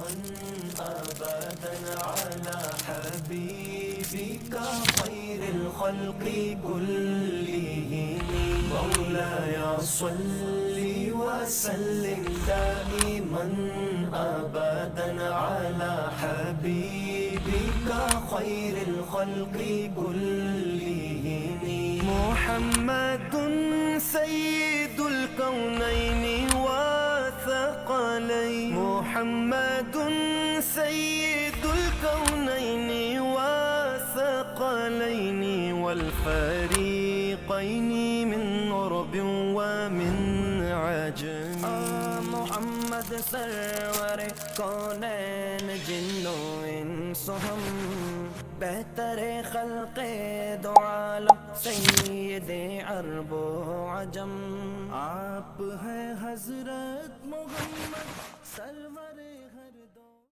من أبدا على حبيبك خير الخلق كلهم. مولاي صل وسلم دائما أبدا على حبيبك خير الخلق كلهم. محمد سيد الكونين وثقلين، محمد سيد الكونين وثقلين والفريقين من عرب ومن عجم. محمد سرور कौनैन जिन्नो इंस हम बेहतर खल्क दो आलम सैयद अरब अजम। आप है हजरत मोहम्मद